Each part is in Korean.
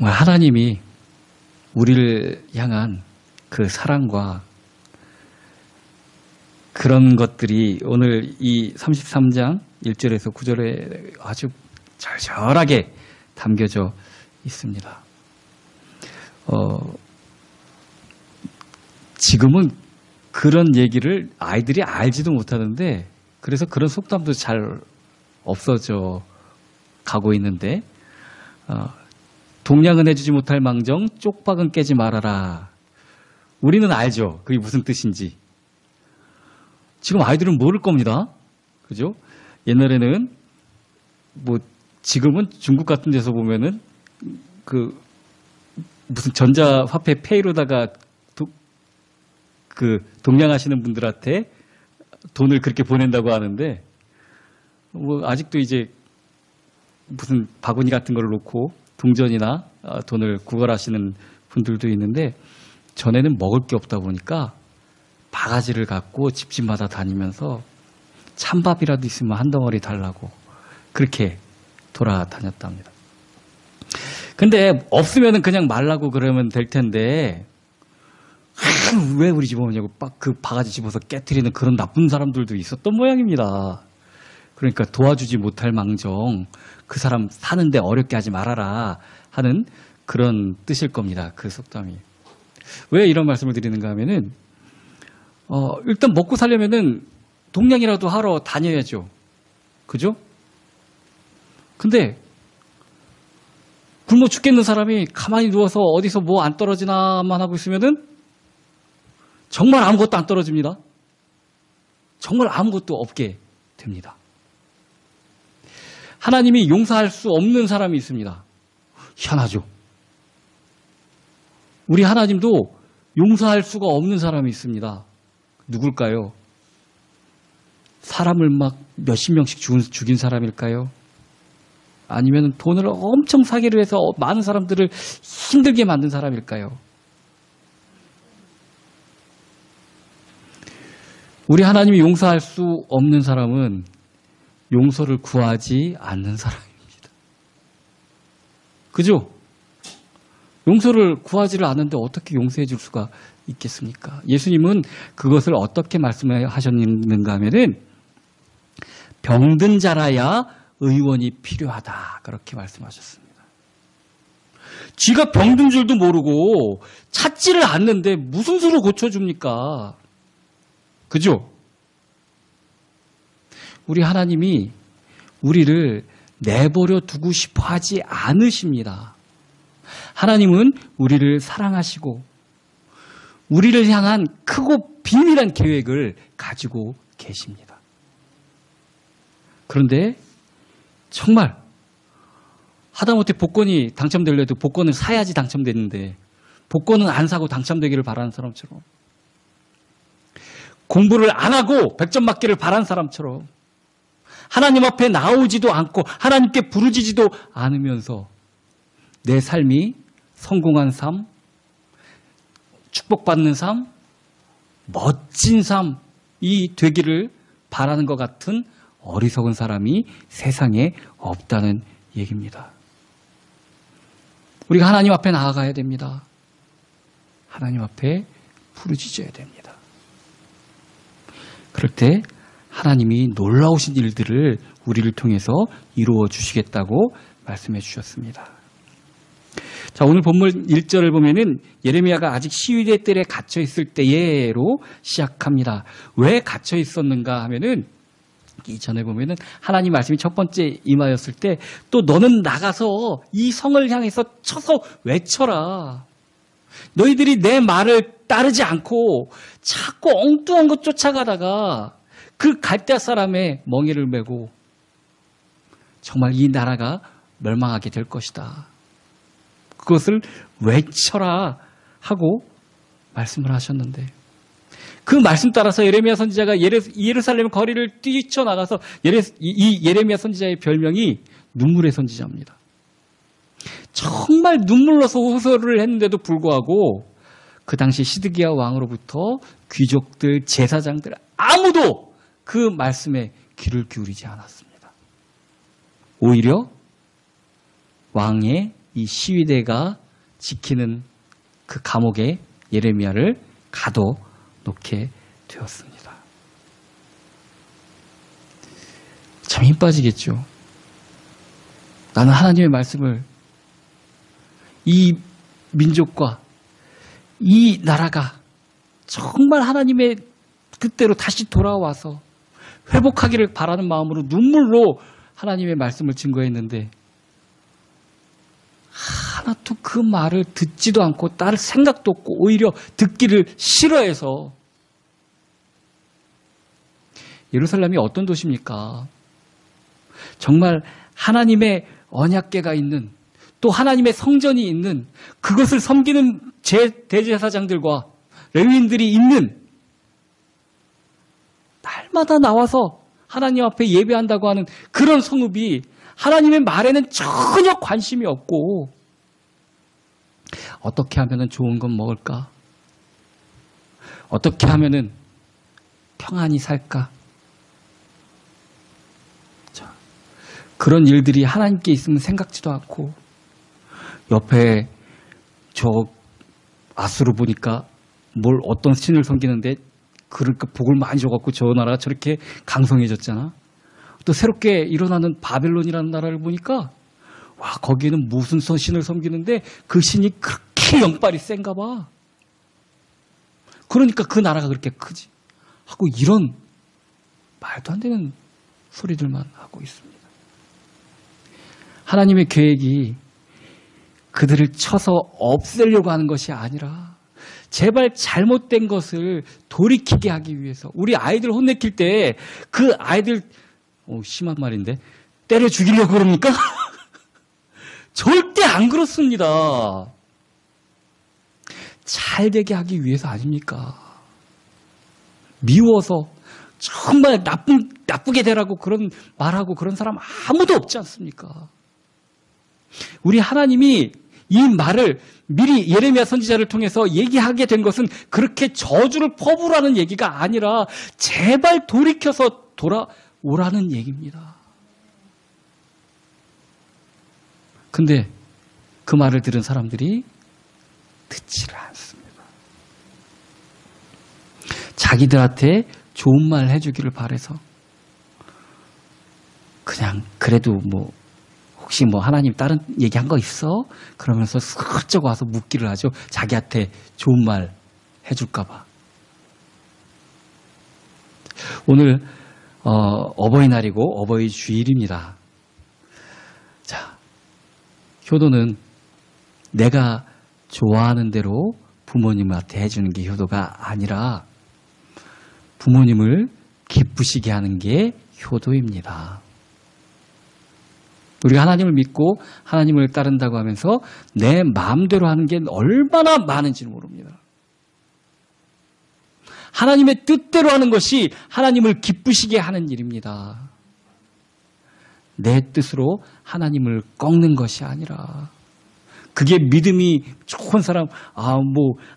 정말 하나님이 우리를 향한 그 사랑과 그런 것들이 오늘 이 33장 1절에서 9절에 아주 절절하게 담겨져 있습니다. 지금은 그런 얘기를 아이들이 알지도 못하는데 그래서 그런 속담도 잘 없어져 가고 있는데 동량은 해주지 못할 망정 쪽박은 깨지 말아라. 우리는 알죠. 그게 무슨 뜻인지. 지금 아이들은 모를 겁니다. 그죠? 옛날에는 뭐 지금은 중국 같은 데서 보면은 그 무슨 전자화폐 페이로다가 그 동량하시는 분들한테 돈을 그렇게 보낸다고 하는데 뭐 아직도 이제 무슨 바구니 같은 걸 놓고 동전이나 돈을 구걸하시는 분들도 있는데 전에는 먹을 게 없다 보니까 바가지를 갖고 집집마다 다니면서 찬밥이라도 있으면 한 덩어리 달라고 그렇게 돌아다녔답니다. 근데 없으면은 그냥 말라고 그러면 될 텐데 왜 우리 집에 오냐고 그 바가지 집어서 깨트리는 그런 나쁜 사람들도 있었던 모양입니다. 그러니까 도와주지 못할 망정 그 사람 사는데 어렵게 하지 말아라 하는 그런 뜻일 겁니다. 그 속담이. 왜 이런 말씀을 드리는가 하면은 일단 먹고 살려면은 동량이라도 하러 다녀야죠. 그죠? 근데 굶어 죽겠는 사람이 가만히 누워서 어디서 뭐 안 떨어지나만 하고 있으면은 정말 아무것도 안 떨어집니다. 정말 아무것도 없게 됩니다. 하나님이 용서할 수 없는 사람이 있습니다. 희한하죠. 우리 하나님도 용서할 수가 없는 사람이 있습니다. 누굴까요? 사람을 막 몇십 명씩 죽인 사람일까요? 아니면 돈을 엄청 사기로 해서 많은 사람들을 힘들게 만든 사람일까요? 우리 하나님이 용서할 수 없는 사람은 용서를 구하지 않는 사람입니다. 그죠? 용서를 구하지를 않는데 어떻게 용서해 줄 수가 있겠습니까? 예수님은 그것을 어떻게 말씀하셨는가 하면은 병든 자라야 의원이 필요하다. 그렇게 말씀하셨습니다. 쥐가 병든 줄도 모르고 찾지를 않는데 무슨 수로 고쳐줍니까? 그죠? 우리 하나님이 우리를 내버려 두고 싶어 하지 않으십니다. 하나님은 우리를 사랑하시고 우리를 향한 크고 비밀한 계획을 가지고 계십니다. 그런데 정말 하다못해 복권이 당첨되려 해도 복권을 사야지 당첨되는데 복권은 안 사고 당첨되기를 바라는 사람처럼 공부를 안 하고 100점 맞기를 바라는 사람처럼 하나님 앞에 나오지도 않고 하나님께 부르짖지도 않으면서 내 삶이 성공한 삶, 축복받는 삶, 멋진 삶이 되기를 바라는 것 같은 어리석은 사람이 세상에 없다는 얘기입니다. 우리가 하나님 앞에 나아가야 됩니다. 하나님 앞에 부르짖어야 됩니다. 그럴 때 하나님이 놀라우신 일들을 우리를 통해서 이루어 주시겠다고 말씀해 주셨습니다. 자, 오늘 본문 1절을 보면은 예레미야가 아직 시위대 뜰에 갇혀 있을 때로 시작합니다. 왜 갇혀 있었는가 하면은 이전에 보면은 하나님 말씀이 첫 번째 임하였을 때 또 너는 나가서 이 성을 향해서 쳐서 외쳐라. 너희들이 내 말을 따르지 않고 자꾸 엉뚱한 것 쫓아가다가 그 갈대아 사람의 멍에를 메고 정말 이 나라가 멸망하게 될 것이다. 그것을 외쳐라 하고 말씀을 하셨는데 그 말씀 따라서 예레미야 선지자가 예루살렘 거리를 뛰쳐나가서 이 예레미야 선지자의 별명이 눈물의 선지자입니다. 정말 눈물로서 호소를 했는데도 불구하고 그 당시 시드기야 왕으로부터 귀족들, 제사장들 아무도 그 말씀에 귀를 기울이지 않았습니다. 오히려 왕의 이 시위대가 지키는 그 감옥에 예레미야를 가둬놓게 되었습니다. 참 힘 빠지겠죠. 나는 하나님의 말씀을 이 민족과 이 나라가 정말 하나님의 뜻대로 다시 돌아와서 회복하기를 바라는 마음으로 눈물로 하나님의 말씀을 증거했는데 하나도 그 말을 듣지도 않고 따를 생각도 없고 오히려 듣기를 싫어해서 예루살렘이 어떤 도시입니까? 정말 하나님의 언약궤가 있는 또 하나님의 성전이 있는 그것을 섬기는 대제사장들과 레위인들이 있는 날마다 나와서 하나님 앞에 예배한다고 하는 그런 성읍이 하나님의 말에는 전혀 관심이 없고 어떻게 하면 좋은 건 먹을까? 어떻게 하면 평안히 살까? 자, 그런 일들이 하나님께 있으면 생각지도 않고 옆에 저 아수르 보니까 어떤 신을 섬기는데 그러니까 복을 많이 줘갖고 저 나라가 저렇게 강성해졌잖아. 또 새롭게 일어나는 바벨론이라는 나라를 보니까 와 거기에는 무슨 신을 섬기는데 그 신이 그렇게 영빨이 센가 봐. 그러니까 그 나라가 그렇게 크지 하고 이런 말도 안 되는 소리들만 하고 있습니다. 하나님의 계획이 그들을 쳐서 없애려고 하는 것이 아니라 제발 잘못된 것을 돌이키게 하기 위해서 우리 아이들 혼내킬 때 그 아이들 심한 말인데 때려 죽이려고 그럽니까? 절대 안 그렇습니다. 잘 되게 하기 위해서 아닙니까? 미워서 정말 나쁘게 되라고 그런 말하고 그런 사람 아무도 없지 않습니까? 우리 하나님이 이 말을 미리 예레미야 선지자를 통해서 얘기하게 된 것은 그렇게 저주를 퍼부라는 얘기가 아니라 제발 돌이켜서 돌아오라는 얘기입니다. 근데 그 말을 들은 사람들이 듣지를 않습니다. 자기들한테 좋은 말 해주기를 바라서 그냥 그래도 혹시 하나님 다른 얘기한 거 있어? 그러면서 슬쩍 와서 묻기를 하죠. 자기한테 좋은 말 해줄까 봐. 오늘 어버이날이고 어버이 주일입니다. 자, 효도는 내가 좋아하는 대로 부모님한테 해주는 게 효도가 아니라 부모님을 기쁘시게 하는 게 효도입니다. 우리가 하나님을 믿고 하나님을 따른다고 하면서 내 마음대로 하는 게 얼마나 많은지는 모릅니다. 하나님의 뜻대로 하는 것이 하나님을 기쁘시게 하는 일입니다. 내 뜻으로 하나님을 꺾는 것이 아니라 그게 믿음이 좋은 사람,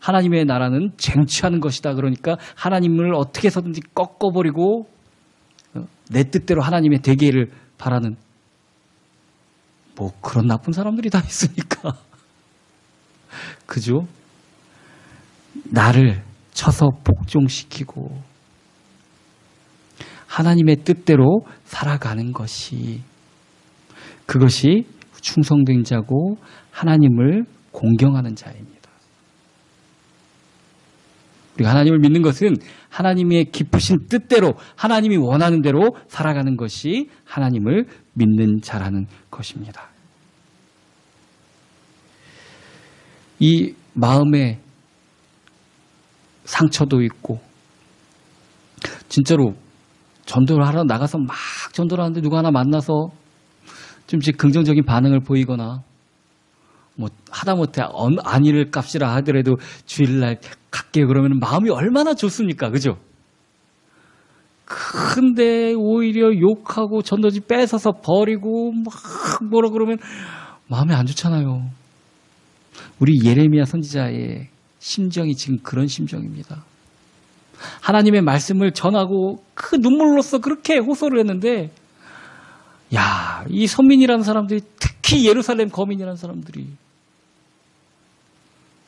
하나님의 나라는 쟁취하는 것이다. 그러니까 하나님을 어떻게 해서든지 꺾어버리고 내 뜻대로 하나님의 되기를 바라는 그런 나쁜 사람들이 다 있으니까. 그죠? 나를 쳐서 복종시키고 하나님의 뜻대로 살아가는 그것이 충성된 자고 하나님을 공경하는 자입니다. 우리가 하나님을 믿는 것은 하나님의 기쁘신 뜻대로 하나님이 원하는 대로 살아가는 것이 하나님을 믿는 자라는 것입니다. 이 마음에 상처도 있고 진짜로 전도를 하러 나가서 막 전도를 하는데 누가 하나 만나서 좀 긍정적인 반응을 보이거나 하다못해 안일 값이라 하더라도 주일날 갈게요 그러면 마음이 얼마나 좋습니까? 그죠? 근데 오히려 욕하고 전도지 뺏어서 버리고 뭐라 그러면 마음이 안 좋잖아요. 우리 예레미야 선지자의 심정이 지금 그런 심정입니다. 하나님의 말씀을 전하고 그 눈물로써 그렇게 호소를 했는데 이 선민이라는 사람들이 특히 특히 예루살렘 거민이라는 사람들이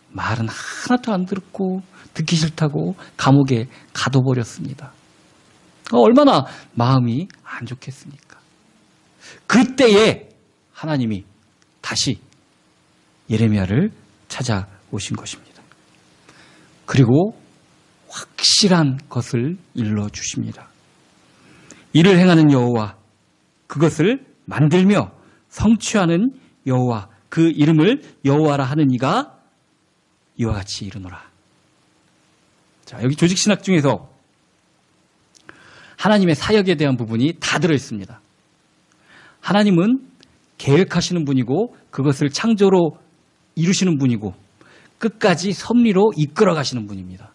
말은 하나도 안 듣고 듣기 싫다고 감옥에 가둬버렸습니다. 얼마나 마음이 안 좋겠습니까? 그때에 하나님이 다시 예레미야를 찾아오신 것입니다. 그리고 확실한 것을 일러주십니다. 이를 행하는 여호와, 그것을 만들며 성취하는 여호와, 그 이름을 여호와라 하는 이가 이와 같이 이르노라. 자, 여기 조직신학 중에서 하나님의 사역에 대한 부분이 다 들어있습니다. 하나님은 계획하시는 분이고 그것을 창조로 이루시는 분이고 끝까지 섭리로 이끌어 가시는 분입니다.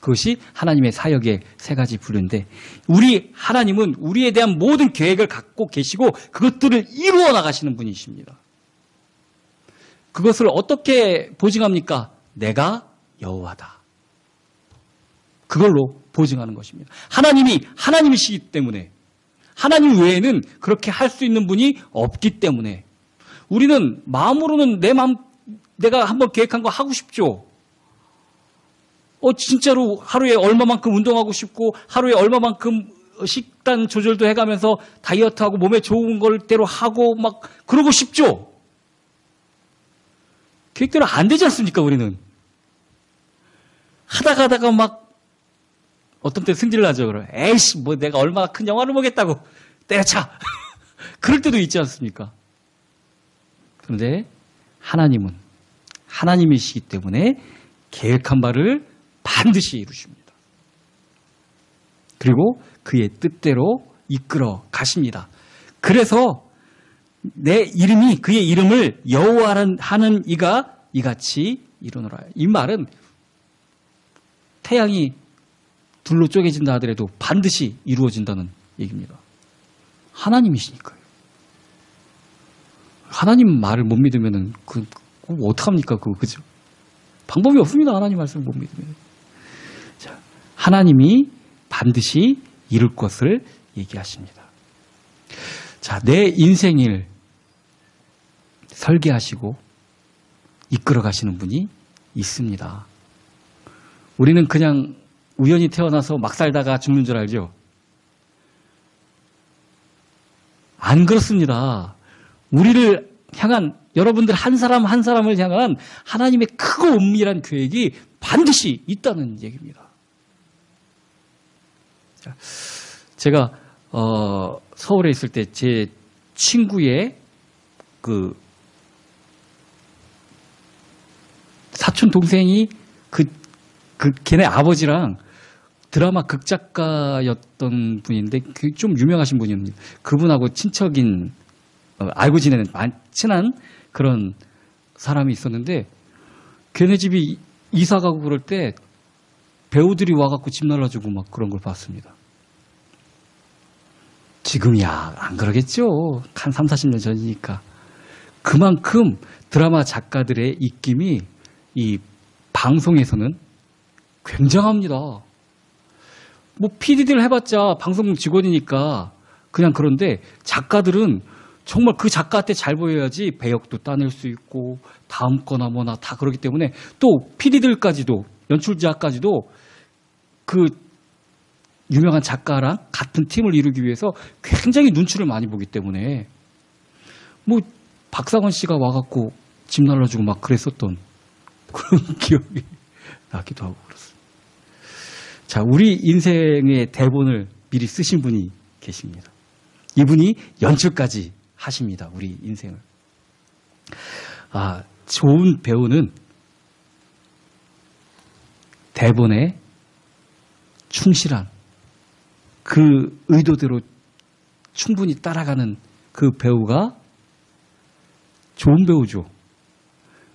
그것이 하나님의 사역의 세 가지 분류인데, 우리 하나님은 우리에 대한 모든 계획을 갖고 계시고 그것들을 이루어 나가시는 분이십니다. 그것을 어떻게 보증합니까? 내가 여호와다. 그걸로 보증하는 것입니다. 하나님이 하나님이시기 때문에, 하나님 외에는 그렇게 할 수 있는 분이 없기 때문에 우리는 마음으로는 내가 한번 계획한 거 하고 싶죠. 진짜로 하루에 얼마만큼 운동하고 싶고 하루에 얼마만큼 식단 조절도 해가면서 다이어트하고 몸에 좋은 걸 대로 하고 막 그러고 싶죠. 계획대로 안 되지 않습니까, 우리는? 하다가 막 어떤 때 승질 나죠. 그럼 에이씨, 뭐 내가 얼마나 큰 영화를 보겠다고 때려쳐. 그럴 때도 있지 않습니까? 그런데 하나님은 하나님이시기 때문에 계획한 바를 반드시 이루십니다. 그리고 그의 뜻대로 이끌어 가십니다. 그래서 내 이름이, 그의 이름을 여호와라 하는 이가 이같이 이루노라. 이 말은 태양이 둘로 쪼개진다 하더라도 반드시 이루어진다는 얘기입니다. 하나님이시니까요. 하나님 말을 못 믿으면은 어떡합니까? 그죠? 방법이 없습니다. 하나님 말씀을 못 믿으면. 자, 하나님이 반드시 이룰 것을 얘기하십니다. 자, 내 인생을 설계하시고 이끌어 가시는 분이 있습니다. 우리는 그냥 우연히 태어나서 막 살다가 죽는 줄 알죠? 안 그렇습니다. 우리를 향한, 여러분들 한 사람 한 사람을 향한 하나님의 크고 은밀한 계획이 반드시 있다는 얘기입니다. 자, 제가 서울에 있을 때 제 친구의 그 사촌 동생이 걔네 아버지랑 드라마 극작가였던 분인데 좀 유명하신 분입니다. 그분하고 친척인, 알고 지내는 친한 그런 사람이 있었는데, 걔네 집이 이사 가고 그럴 때 배우들이 와갖고 집 날라주고 막 그런 걸 봤습니다. 지금이야 안 그러겠죠. 한 3, 40년 전이니까. 그만큼 드라마 작가들의 입김이 이 방송에서는 굉장합니다. 뭐 PD들 해봤자 방송 직원이니까 그냥 그런데, 작가들은 정말 그 작가한테 잘 보여야지 배역도 따낼 수 있고 다음 거나 뭐나 다 그러기 때문에, 또 PD들까지도, 연출자까지도 그 유명한 작가랑 같은 팀을 이루기 위해서 굉장히 눈치를 많이 보기 때문에, 뭐 박상원 씨가 와갖고 집 날라주고 막 그랬었던 그런 기억이 나기도 하고 그렇습니다. 자, 우리 인생의 대본을 미리 쓰신 분이 계십니다. 이분이 연출까지 하십니다. 우리 인생을. 좋은 배우는 대본에 충실한, 그 의도대로 충분히 따라가는 그 배우가 좋은 배우죠.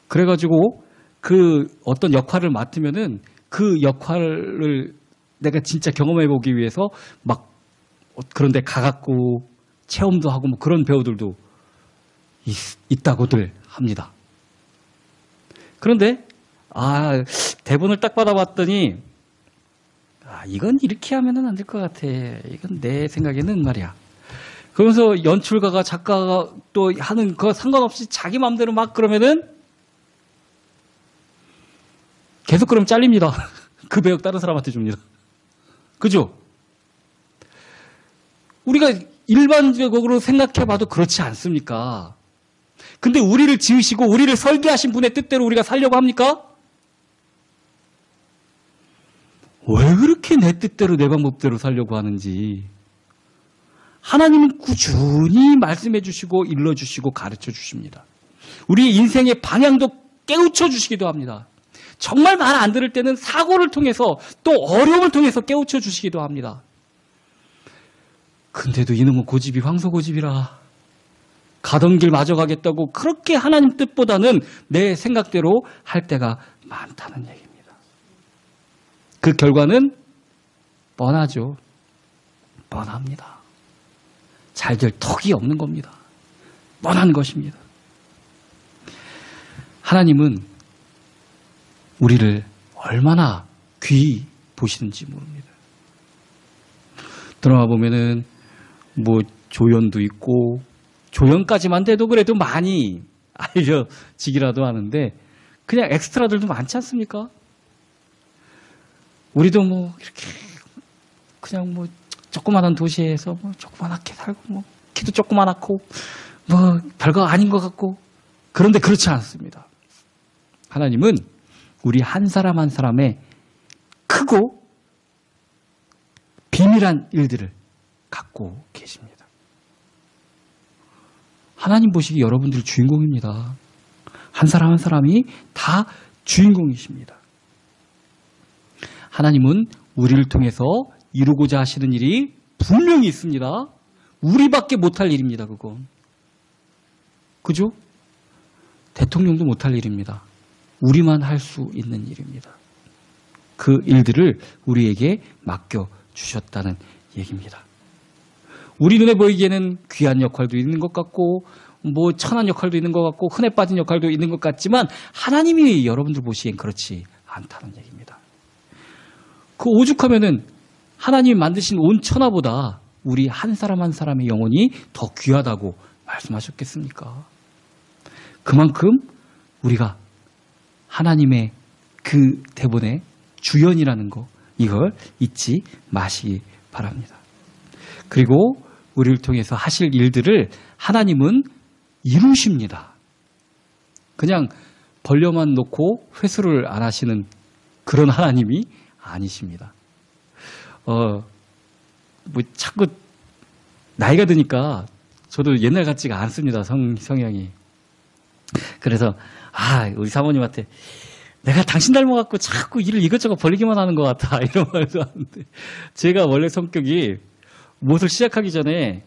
그래가지고 그 어떤 역할을 맡으면은 그 역할을 내가 진짜 경험해보기 위해서 막 그런데 가갖고 체험도 하고 뭐 그런 배우들도 있다고들 합니다. 그런데 대본을 딱 받아봤더니 이건 이렇게 하면은 안 될 것 같아. 이건 내 생각에는 말이야. 그러면서 연출가가 작가가 또 하는 거 상관없이 자기 마음대로 막 그러면은 계속 그러면 잘립니다. 그 배역 다른 사람한테 줍니다. 그죠? 우리가 일반적으로 생각해봐도 그렇지 않습니까? 근데 우리를 지으시고 우리를 설계하신 분의 뜻대로 우리가 살려고 합니까? 왜 그렇게 내 뜻대로 내 방법대로 살려고 하는지 하나님은 꾸준히 말씀해 주시고 일러 주시고 가르쳐 주십니다. 우리 인생의 방향도 깨우쳐 주시기도 합니다. 정말 말 안 들을 때는 사고를 통해서 또 어려움을 통해서 깨우쳐 주시기도 합니다. 근데도 이놈은 고집이 황소고집이라 가던 길 마저 가겠다고 그렇게 하나님 뜻보다는 내 생각대로 할 때가 많다는 얘기입니다. 그 결과는 뻔하죠. 뻔합니다. 잘 될 턱이 없는 겁니다. 뻔한 것입니다. 하나님은 우리를 얼마나 귀히 보시는지 모릅니다. 드라마 보면은 뭐 조연도 있고 조연까지만 돼도 그래도 많이 알려지기라도 하는데 그냥 엑스트라들도 많지 않습니까? 우리도 뭐 이렇게 그냥 뭐 조그마한 도시에서 뭐 조그만하게 살고 뭐 키도 조그만하고 뭐 별거 아닌 것 같고 그런데 그렇지 않습니다. 하나님은 우리 한 사람 한 사람의 크고 비밀한 일들을 갖고 계십니다. 하나님 보시기 여러분들 주인공입니다. 한 사람 한 사람이 다 주인공이십니다. 하나님은 우리를 통해서 이루고자 하시는 일이 분명히 있습니다. 우리밖에 못할 일입니다. 그건. 그죠? 대통령도 못할 일입니다. 우리만 할 수 있는 일입니다. 그 일들을 우리에게 맡겨주셨다는 얘기입니다. 우리 눈에 보이기에는 귀한 역할도 있는 것 같고 뭐 천한 역할도 있는 것 같고 흔해 빠진 역할도 있는 것 같지만 하나님이 여러분들 보시기엔 그렇지 않다는 얘기입니다. 그 오죽하면은 하나님이 만드신 온 천하보다 우리 한 사람 한 사람의 영혼이 더 귀하다고 말씀하셨겠습니까? 그만큼 우리가 하나님의 그 대본의 주연이라는 거 이걸 잊지 마시기 바랍니다. 그리고 우리를 통해서 하실 일들을 하나님은 이루십니다. 그냥 벌려만 놓고 회수를 안 하시는 그런 하나님이 아니십니다. 뭐 자꾸 나이가 드니까 저도 옛날 같지가 않습니다. 성향이. 그래서 우리 사모님한테 내가 당신 닮아갖고 자꾸 일을 이것저것 벌리기만 하는 것 같아 이런 말도 하는데 제가 원래 성격이 무엇을 시작하기 전에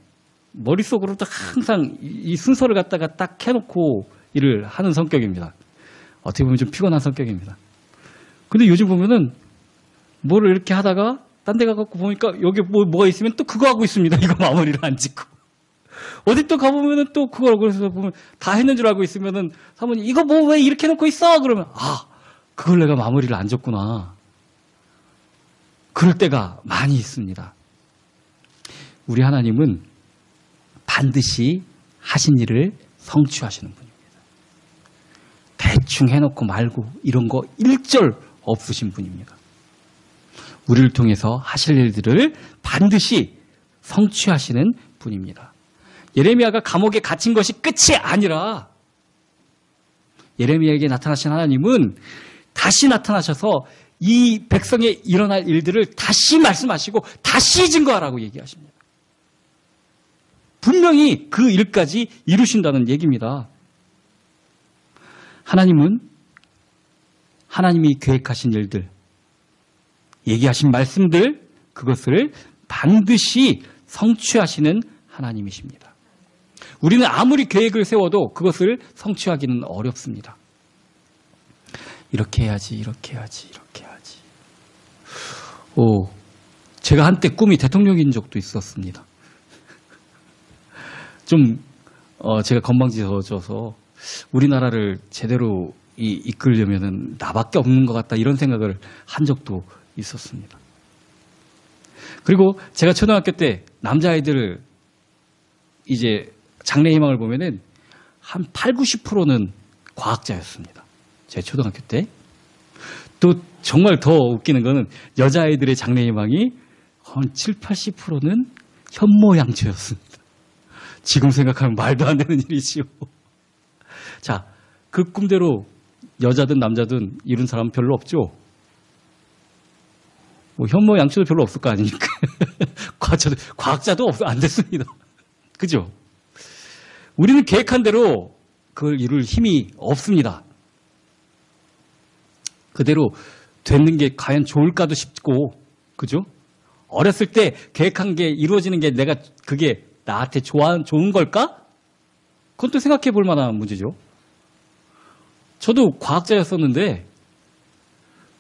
머릿속으로 딱 항상 이 순서를 갖다가 딱 해놓고 일을 하는 성격입니다. 어떻게 보면 좀 피곤한 성격입니다. 근데 요즘 보면은 뭐를 이렇게 하다가 딴 데 가갖고 보니까 여기 뭐가 있으면 또 그거 하고 있습니다. 이거 마무리를 안 짓고. 어디 또 가보면은 또 그걸 그래서 보면 다 했는 줄 알고 있으면은 사모님 이거 뭐 왜 이렇게 놓고 있어? 그러면 그걸 내가 마무리를 안 줬구나. 그럴 때가 많이 있습니다. 우리 하나님은 반드시 하신 일을 성취하시는 분입니다. 대충 해놓고 말고 이런 거 일절 없으신 분입니다. 우리를 통해서 하실 일들을 반드시 성취하시는 분입니다. 예레미야가 감옥에 갇힌 것이 끝이 아니라 예레미야에게 나타나신 하나님은 다시 나타나셔서 이 백성에 일어날 일들을 다시 말씀하시고 다시 증거하라고 얘기하십니다. 분명히 그 일까지 이루신다는 얘기입니다. 하나님은 하나님이 계획하신 일들, 얘기하신 말씀들, 그것을 반드시 성취하시는 하나님이십니다. 우리는 아무리 계획을 세워도 그것을 성취하기는 어렵습니다. 이렇게 해야지, 이렇게 해야지, 이렇게 해야지. 제가 한때 꿈이 대통령인 적도 있었습니다. 좀 제가 건방지어져서 우리나라를 제대로 이끌려면은 나밖에 없는 것 같다 이런 생각을 한 적도 있었습니다. 그리고 제가 초등학교 때 남자아이들 이제 장래희망을 보면은 한 8, 90%는 과학자였습니다. 제 초등학교 때. 또 정말 더 웃기는 거는 여자아이들의 장래희망이 한 7, 80%는 현모양처였습니다. 지금 생각하면 말도 안 되는 일이지요. 자, 그 꿈대로 여자든 남자든 이룬 사람은 별로 없죠. 뭐 현모양처도 별로 없을 거 아닙니까? 과학자도 안 됐습니다. 그죠? 우리는 계획한 대로 그걸 이룰 힘이 없습니다. 그대로 되는 게 과연 좋을까도 싶고, 그죠? 어렸을 때 계획한 게 이루어지는 게 그게 나한테 좋은 걸까? 그건 또 생각해 볼 만한 문제죠. 저도 과학자였었는데,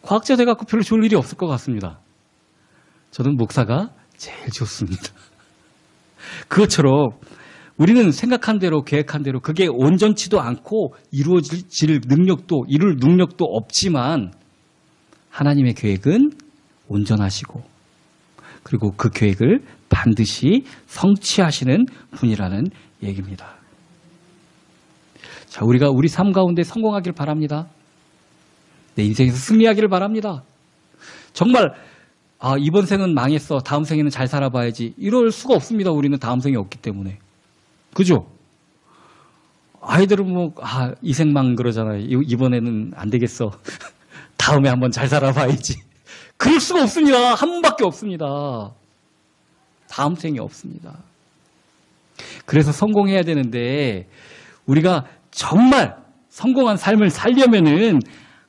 과학자 돼갖고 별로 좋을 일이 없을 것 같습니다. 저는 목사가 제일 좋습니다. 그것처럼 우리는 생각한 대로 계획한 대로 그게 온전치도 않고 이룰 능력도 없지만 하나님의 계획은 온전하시고 그리고 그 계획을 반드시 성취하시는 분이라는 얘기입니다. 자, 우리가 우리 삶 가운데 성공하길 바랍니다. 내 인생에서 승리하기를 바랍니다. 정말 이번 생은 망했어. 다음 생에는 잘 살아봐야지. 이럴 수가 없습니다. 우리는 다음 생이 없기 때문에. 그죠? 아이들은 이 생만 그러잖아요. 이번에는 안 되겠어. 다음에 한번 잘 살아봐야지. 그럴 수가 없습니다. 한 번밖에 없습니다. 다음 생이 없습니다. 그래서 성공해야 되는데 우리가 정말 성공한 삶을 살려면은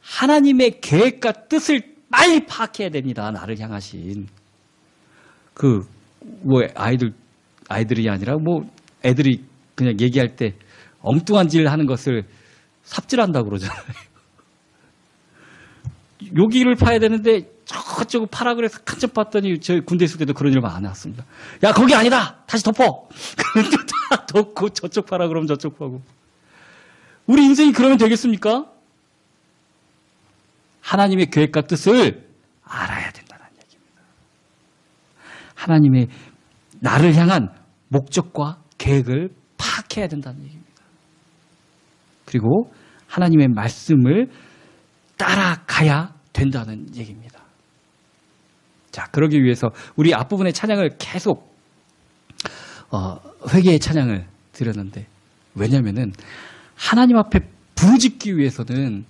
하나님의 계획과 뜻을 빨리 파악해야 됩니다. 나를 향하신. 아이들이 아니라 애들이 그냥 얘기할 때 엉뚱한 질 하는 것을 삽질한다고 그러잖아요. 여기를 파야 되는데 저쪽을 파라 그래서 한참 봤더니 저희 군대 있을 때도 그런 일 많이 났습니다. 야, 거기 아니다! 다시 덮어! 그럼 또 다 덮고 저쪽 파라 그러면 저쪽 파고. 우리 인생이 그러면 되겠습니까? 하나님의 계획과 뜻을 알아야 된다는 얘기입니다. 하나님의 나를 향한 목적과 계획을 파악해야 된다는 얘기입니다. 그리고 하나님의 말씀을 따라가야 된다는 얘기입니다. 자, 그러기 위해서 우리 앞부분의 찬양을 계속 회개의 찬양을 드렸는데 왜냐하면은 하나님 앞에 부르짖기 위해서는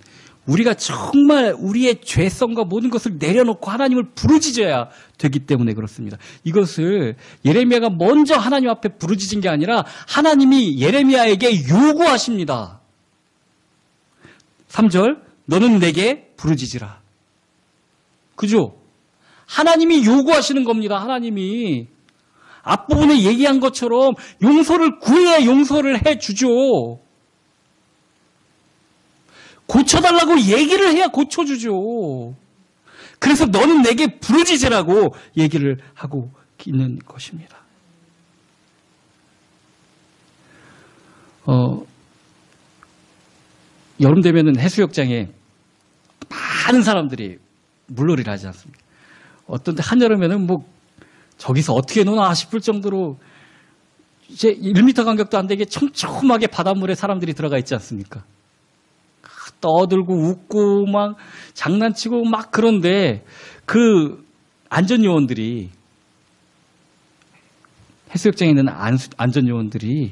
우리가 정말 우리의 죄성과 모든 것을 내려놓고 하나님을 부르짖어야 되기 때문에 그렇습니다. 이것을 예레미야가 먼저 하나님 앞에 부르짖은 게 아니라 하나님이 예레미야에게 요구하십니다. 3절 너는 내게 부르짖으라. 그죠? 하나님이 요구하시는 겁니다. 하나님이. 앞부분에 얘기한 것처럼 용서를 구해야 용서를 해주죠. 고쳐달라고 얘기를 해야 고쳐주죠. 그래서 너는 내게 부르짖으라고 얘기를 하고 있는 것입니다. 여름 되면은 해수욕장에 많은 사람들이 물놀이를 하지 않습니까? 어떤 때 한여름에는 저기서 어떻게 노나 싶을 정도로 이제 1m 간격도 안 되게 촘촘하게 바닷물에 사람들이 들어가 있지 않습니까? 떠들고 웃고 막 장난치고 막 그런데 그 안전요원들이 해수욕장에 있는 안전요원들이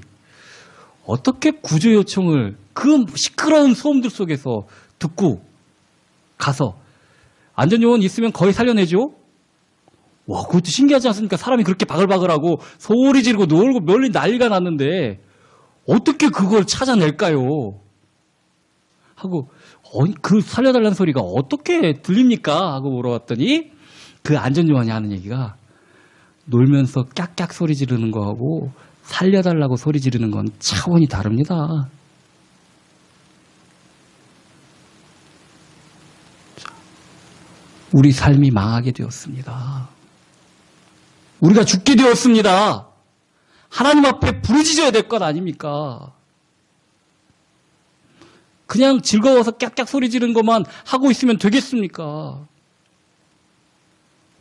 어떻게 구조 요청을 그 시끄러운 소음들 속에서 듣고 가서 안전요원 있으면 거의 살려내죠? 와, 그것도 신기하지 않습니까? 사람이 그렇게 바글바글하고 소리 지르고 놀고 멀리 난리가 났는데 어떻게 그걸 찾아낼까요? 하고 그 살려달라는 소리가 어떻게 들립니까? 하고 물어봤더니 그 안전요원이 하는 얘기가 놀면서 깍깍 소리 지르는 거하고 살려달라고 소리 지르는 건 차원이 다릅니다. 우리 삶이 망하게 되었습니다. 우리가 죽게 되었습니다. 하나님 앞에 부르짖어야 될 것 아닙니까? 그냥 즐거워서 깍깍 소리 지르는 것만 하고 있으면 되겠습니까?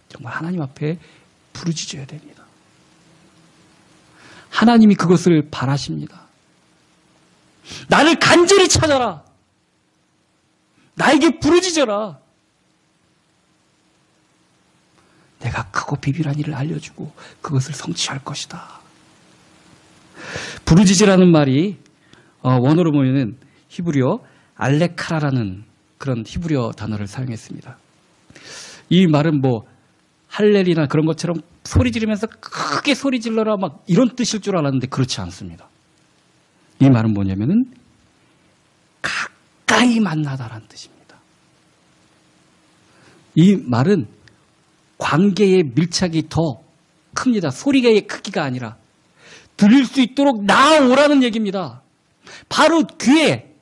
정말 하나님 앞에 부르짖어야 됩니다. 하나님이 그것을 바라십니다. 나를 간절히 찾아라. 나에게 부르짖어라. 내가 크고 비밀한 일을 알려주고 그것을 성취할 것이다. 부르짖으라는 말이 원어로 보면은 히브리어 알레카라라는 그런 히브리어 단어를 사용했습니다. 이 말은 뭐 할렐이나 그런 것처럼 소리 지르면서 크게 소리 질러라 막 이런 뜻일 줄 알았는데 그렇지 않습니다. 이 말은 뭐냐면은 가까이 만나다라는 뜻입니다. 이 말은 관계의 밀착이 더 큽니다. 소리의 크기가 아니라 들릴 수 있도록 나아오라는 얘기입니다. 바로 귀에,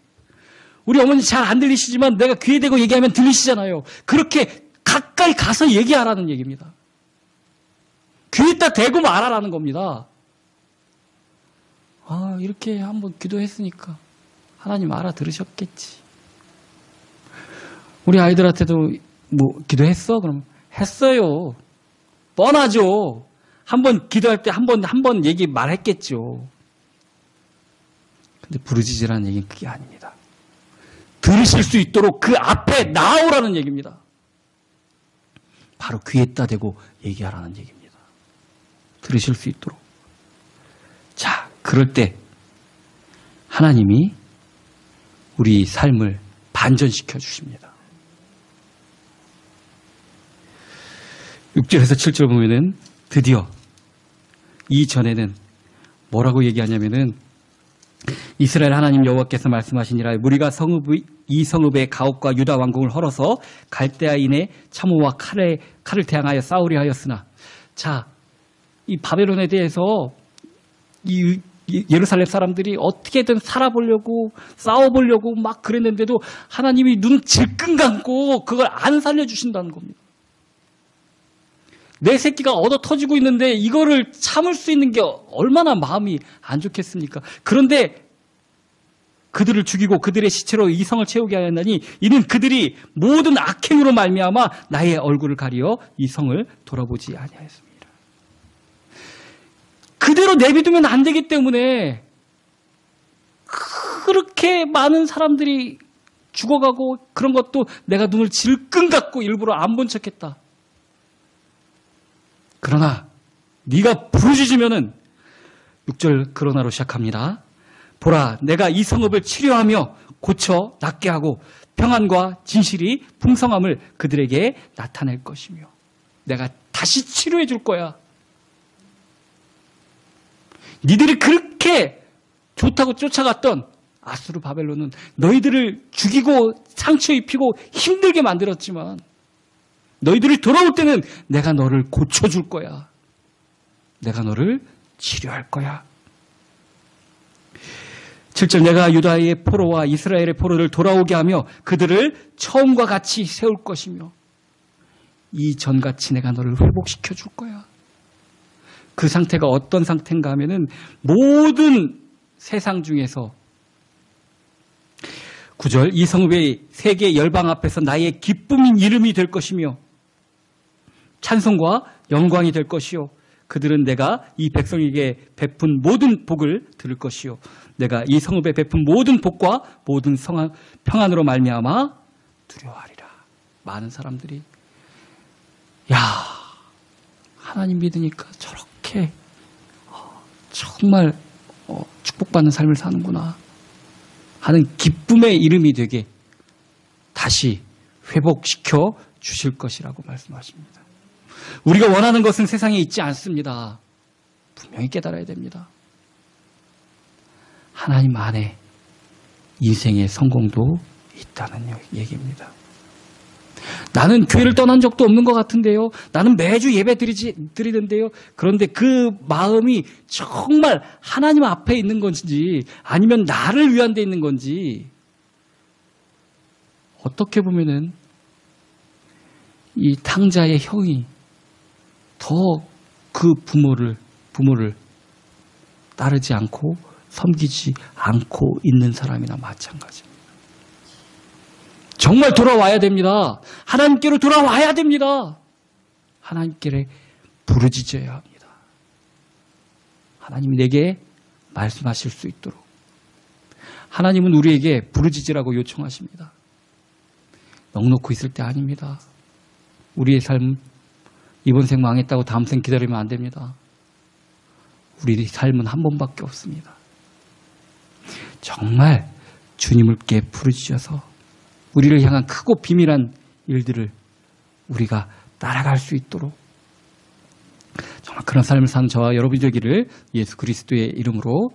우리 어머니 잘 안 들리시지만 내가 귀에 대고 얘기하면 들리시잖아요. 그렇게 가까이 가서 얘기하라는 얘기입니다. 귀에다 대고 말하라는 겁니다. 이렇게 한번 기도했으니까 하나님 알아들으셨겠지. 우리 아이들한테도 뭐 기도했어? 그럼 했어요. 뻔하죠. 한번 기도할 때 한 번 얘기 말했겠죠. 근데 부르짖으라는 얘기는 그게 아닙니다. 들으실 수 있도록 그 앞에 나오라는 얘기입니다. 바로 귀에다 대고 얘기하라는 얘기입니다. 들으실 수 있도록. 자, 그럴 때 하나님이 우리 삶을 반전시켜 주십니다. 6절에서 7절 보면은 드디어 이전에는 뭐라고 얘기하냐면은 이스라엘 하나님 여호와께서 말씀하시니라 무리가 이 성읍의 가옥과 유다 왕궁을 헐어서 갈대아인의 참호와 칼을 대항하여 싸우려 하였으나, 자, 이 바벨론에 대해서 이 예루살렘 사람들이 어떻게든 살아보려고 싸워보려고 막 그랬는데도 하나님이 눈 질끈 감고 그걸 안 살려주신다는 겁니다. 내 새끼가 얻어 터지고 있는데 이거를 참을 수 있는 게 얼마나 마음이 안 좋겠습니까? 그런데 그들을 죽이고 그들의 시체로 이 성을 채우게 하였나니 이는 그들이 모든 악행으로 말미암아 나의 얼굴을 가리어 이 성을 돌아보지 아니하였습니다. 그대로 내비두면 안 되기 때문에 그렇게 많은 사람들이 죽어가고 그런 것도 내가 눈을 질끈 감고 일부러 안 본 척했다. 그러나 네가 부르짖으면은 6절 그러나로 시작합니다. 보라, 내가 이 성읍을 치료하며 고쳐 낫게 하고 평안과 진실이 풍성함을 그들에게 나타낼 것이며 내가 다시 치료해 줄 거야. 니들이 그렇게 좋다고 쫓아갔던 아수르 바벨론은 너희들을 죽이고 상처 입히고 힘들게 만들었지만 너희들이 돌아올 때는 내가 너를 고쳐줄 거야. 내가 너를 치료할 거야. 7절 내가 유다의 포로와 이스라엘의 포로를 돌아오게 하며 그들을 처음과 같이 세울 것이며 이전같이 내가 너를 회복시켜 줄 거야. 그 상태가 어떤 상태인가 하면은 모든 세상 중에서 9절 이 성읍의 세계 열방 앞에서 나의 기쁨인 이름이 될 것이며 찬송과 영광이 될 것이요 그들은 내가 이 백성에게 베푼 모든 복을 들을 것이요 내가 이 성읍에 베푼 모든 복과 모든 평안으로 말미암아 두려워하리라. 많은 사람들이 하나님 믿으니까 저렇게 정말 축복받는 삶을 사는구나 하는 기쁨의 이름이 되게 다시 회복시켜 주실 것이라고 말씀하십니다. 우리가 원하는 것은 세상에 있지 않습니다. 분명히 깨달아야 됩니다. 하나님 안에 인생의 성공도 있다는 얘기입니다. 나는 교회를 떠난 적도 없는 것 같은데요. 나는 매주 예배 드리는데요. 그런데 그 마음이 정말 하나님 앞에 있는 건지 아니면 나를 위한 데 있는 건지 어떻게 보면은 이 탕자의 형이 더 그 부모를 따르지 않고 섬기지 않고 있는 사람이나 마찬가지입니다. 정말 돌아와야 됩니다. 하나님께로 돌아와야 됩니다. 하나님께 부르짖어야 합니다. 하나님이 내게 말씀하실 수 있도록 하나님은 우리에게 부르짖으라고 요청하십니다. 넉넉히 있을 때 아닙니다. 우리의 삶 이번 생 망했다고 다음 생 기다리면 안 됩니다. 우리의 삶은 한 번밖에 없습니다. 정말 주님께 부르짖어서 우리를 향한 크고 비밀한 일들을 우리가 따라갈 수 있도록 정말 그런 삶을 사는 저와 여러분이 되기를 예수 그리스도의 이름으로